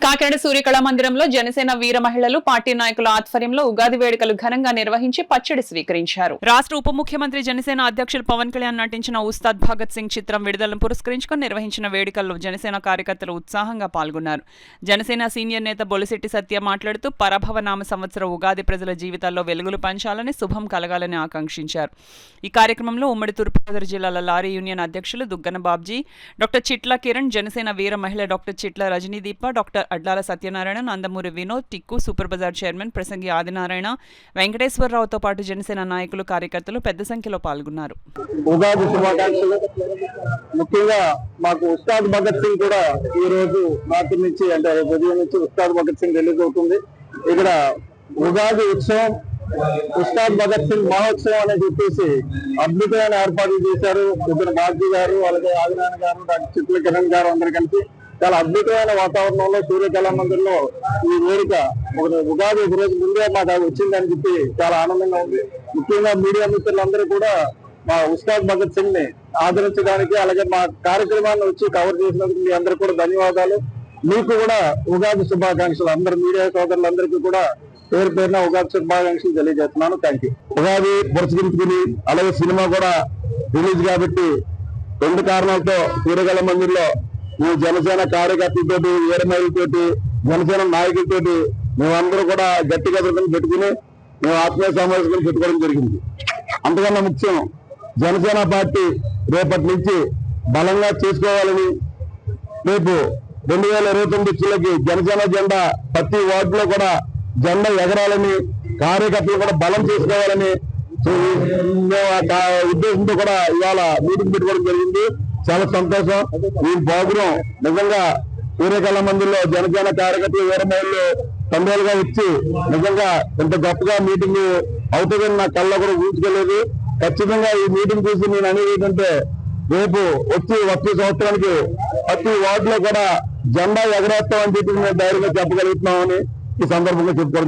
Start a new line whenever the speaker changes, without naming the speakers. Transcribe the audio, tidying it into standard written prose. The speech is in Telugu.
కాకినాడ సూర్యకళా మందిరంలో జనసేన వీర మహిళలు పార్టీ నాయకుల ఆధ్వర్యంలో ఉగాది వేడుకలు ఘనంగా నిర్వహించి పచ్చడి స్వీకరించారు. రాష్ట్ర ఉప ముఖ్యమంత్రి జనసేన అధ్యక్షులు పవన్ కళ్యాణ్ నటించిన ఉస్తాద్ భగత్ సింగ్ చిత్రం విడుదలను పురస్కరించుకుని నిర్వహించిన వేడుకల్లో జనసేన కార్యకర్తలు ఉత్సాహంగా పాల్గొన్నారు. జనసేన సీనియర్ నేత బొలిశెట్టి సత్య మాట్లాడుతూ పరభవనామ సంవత్సర ఉగాది ప్రజల జీవితాల్లో వెలుగులు పంచాలని, శుభం కలగాలని ఆకాంక్షించారు. ఈ కార్యక్రమంలో ఉమ్మడి తూర్పుగోదావరి జిల్లాల లారీ యూనియన్ అధ్యక్షులు దుగ్గన బాబ్జీ, డాక్టర్ చిట్ల కిరణ్, జనసేన వీర మహిళ doctor Chitla Rajanideepa, doctor Adlala Satyanarayana, Nandamuri Vinod, Tikku, super Bazar chairman ప్రసంగి ఆదినారాయణ, వెంకటేశ్వరరావుతో పాటు జనసేన నాయకులు, కార్యకర్తలు పెద్ద సంఖ్యలో పాల్గొన్నారు.
ఉగాది శుభాకాంక్షలు. ముఖ్యంగా మాకు ఉస్తాద్ భగత్ సింగ్ కూడా ఈ రోజు రాత్రి నుంచి అంటే ఉదయం నుంచి ఉస్తాద్ భగత్ సింగ్ రిలీజ్ అవుతుంది. ఇక్కడ ఉగాది ఉత్సవం, ఉస్తాద్ భగత్ సింగ్ మహోత్సవం అని చెప్పేసి అద్భుతమైన ఏర్పాట్లు చేశారు. ఇద్దరు బాబ్జీ గారు, అలాగే ఆదినారాయణ గారు, డాక్టర్ చిట్ల కిరణ్ గారు అందరు కలిసి చాలా అద్భుతమైన వాతావరణంలో సూర్యకళా మందిరంలో ఈ వేడుక ఉగాది ఒక రోజు ముందే మాకు వచ్చిందని చెప్పి చాలా ఆనందంగా ఉంది. ముఖ్యంగా మీడియా మిత్రులందరూ కూడా మా ఉస్తాద్ భగత్ సింగ్ ని ఆదరించడానికి, అలాగే మా కార్యక్రమాన్ని వచ్చి కవర్ చేసినందుకు మీ అందరూ కూడా ధన్యవాదాలు. మీకు కూడా ఉగాది శుభాకాంక్షలు. అందరు మీడియా సోదరులందరికీ కూడా పేరు పేరున ఉగాది శుభాకాంక్షలు తెలియజేస్తున్నాను. Thank you. ఉగాది పురస్కరించుకుని అలాగే సినిమా కూడా రిలీజ్ కాబట్టి 2 కారణాలతో సూర్యకళా మందిర్లో మేము జనసేన కార్యకర్తలతోటి, వీర మహిళలతోటి, జనసేన నాయకులతోటి మేమందరూ కూడా గట్టిగా పెట్టుకుని మేము ఆత్మీయ సమావేశం పెట్టుకోవడం జరిగింది. అంతకన్నా ముఖ్యం జనసేన పార్టీ రేపటి నుంచి బలంగా చేసుకోవాలని, రేపు 2029 చిల్లకి జనసేన జెండా ప్రతి వార్డులో కూడా జెండా ఎగరాలని, కార్యకర్తలు కూడా బలం చేసుకోవాలని ఉద్దేశంతో కూడా ఇవాళ మీటింగ్ పెట్టుకోవడం జరిగింది. చాలా సంతోషం. ఈ ప్రోగ్రాం నిజంగా సూర్యకళా మందిర్లో జనసేన కార్యకర్తలు, వీర మహిళలు తండ్రులుగా వచ్చి నిజంగా ఇంత గొప్పగా మీటింగ్ అవుతుందని నా కళ్ళ కూడా ఊహించుకోలేదు. ఖచ్చితంగా ఈ మీటింగ్ చూసి నేను అనేది ఏంటంటే రేపు వచ్చే సంవత్సరానికి ప్రతి వార్డులో కూడా జెండా ఎగరేస్తామని చెప్పి మేము ధైర్యంగా చెప్పగలుగుతున్నామని ఈ సందర్భంగా చెప్పుకోవడం.